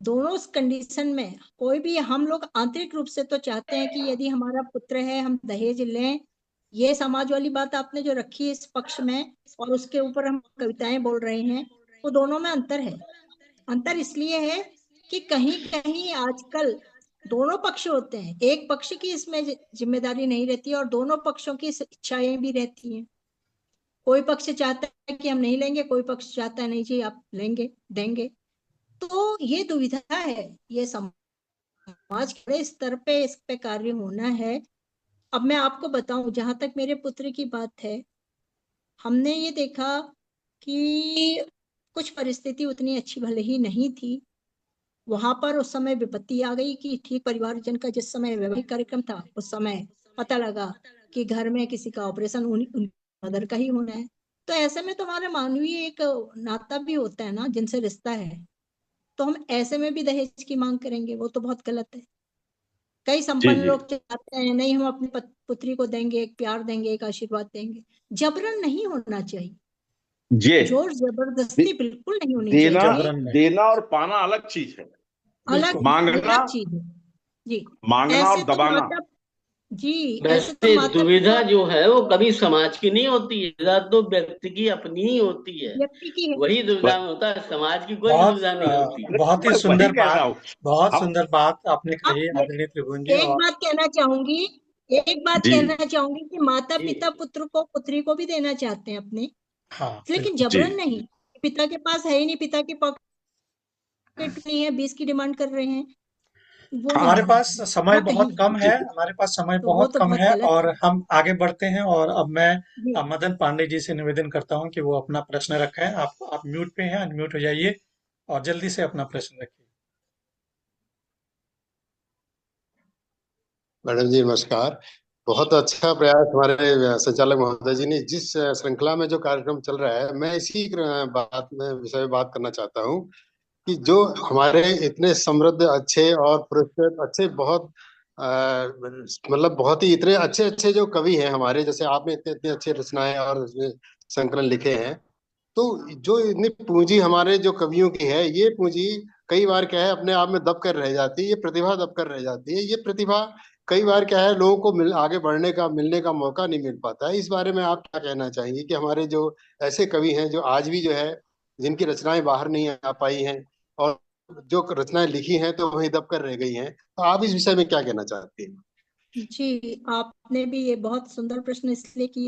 दोनों कंडीशन में कोई भी, हम लोग आंतरिक रूप से तो चाहते हैं कि यदि हमारा पुत्र है हम दहेज लें। ये समाज वाली बात आपने जो रखी है इस पक्ष में, और उसके ऊपर हम कविताएं बोल रहे हैं, वो दोनों में अंतर है। अंतर इसलिए है कि कहीं कहीं आजकल दोनों पक्ष होते हैं, एक पक्ष की इसमें जिम्मेदारी नहीं रहती है और दोनों पक्षों की इच्छाएं भी रहती हैं। कोई पक्ष चाहता है कि हम नहीं लेंगे, कोई पक्ष चाहता है नहीं जी आप लेंगे देंगे। तो ये दुविधा है, ये समाज के स्तर पे इस पे कार्य होना है। अब मैं आपको बताऊं, जहां तक मेरे पुत्र की बात है, हमने ये देखा कि कुछ परिस्थिति उतनी अच्छी भले ही नहीं थी वहां पर। उस समय विपत्ति आ गई कि ठीक परिवारजन का जिस समय वैवाहिक कार्यक्रम था, उस समय पता लगा कि घर में किसी का ऑपरेशन उन मदर का ही होना है। तो ऐसे में तुम्हारा मानवीय एक नाता भी होता है ना, जिनसे रिश्ता है, तो हम ऐसे में भी दहेज की मांग करेंगे, वो तो बहुत गलत है। कई जी संपन्न जी। लोग चाहते हैं नहीं हम अपनी पुत्री को देंगे, एक प्यार देंगे, एक आशीर्वाद देंगे। जबरन नहीं होना चाहिए, जी। जोर जबरदस्ती बिल्कुल नहीं होनी देना चाहिए। जबरन नहीं, देना और पाना अलग चीज है। अलग बिल्कुल। मांगना अलग चीज है जी। मांगना और ऐसे तो दबाना। माता जी ऐसे तो वैसे माता दुविधा पिता जो है वो कभी समाज की नहीं होती है, दुविधा तो व्यक्ति की अपनी ही होती है। व्यक्ति की है। वही दुविधा में ब- होता है, समाज की कोई बहुत दुविधा नहीं होती। बहुत ही मैं वही सुंदर कह रहा बात, हूं। बहुत हम सुंदर बात आपने अब कही आदरणीय त्रिभुवन जी। एक और बात कहना चाहूंगी, एक बात जी कहना चाहूंगी कि माता जी पिता पुत्र को पुत्री को भी देना चाहते हैं अपने, हाँ लेकिन बिल्कुल। जी। जबरन नहीं। पिता के पास है ही नहीं, पिता की पॉकेट नहीं है, 20 की डिमांड कर रहे हैं, वो हमारे नहीं, पास समय वो बहुत नहीं। कम जी। है, हमारे पास समय तो वो बहुत तो कम बहुत है, गलत और है हम आगे बढ़ते हैं। और अब मैं जी। मदन पांडे जी से निवेदन करता हूं कि वो अपना प्रश्न रखें। आप म्यूट पे हैं, अनम्यूट हो जाइए और जल्दी से अपना प्रश्न रखिए। मैडम जी नमस्कार। बहुत अच्छा प्रयास हमारे संचालक महोदय जी ने, जिस श्रृंखला में जो कार्यक्रम चल रहा है, मैं इसी बात में विषय में बात करना चाहता हूँ कि जो हमारे इतने समृद्ध अच्छे और पुरस्कृत अच्छे बहुत मतलब बहुत ही इतने अच्छे अच्छे जो कवि हैं हमारे, जैसे आपने इतने इतने अच्छे रचनाएं और उसमें संकलन लिखे हैं, तो जो इतनी पूंजी हमारे जो कवियों की है, ये पूंजी कई बार क्या है अपने आप में दब कर रह जाती है, ये प्रतिभा दब कर रह जाती है। ये प्रतिभा कई बार क्या है लोगों को आगे बढ़ने का मिलने का मौका नहीं मिल पाता है। इस बारे में आप क्या कहना चाहेंगे कि हमारे जो ऐसे कवि हैं जो आज भी जो है जिनकी रचनाएं बाहर नहीं आ पाई हैं, और जो रचनाएं लिखी हैं तो वहीं दब कर रह गई हैं, तो आप इस विषय में क्या कहना चाहते हैं? जी, आपने भी ये बहुत सुंदर प्रश्न इसलिए किया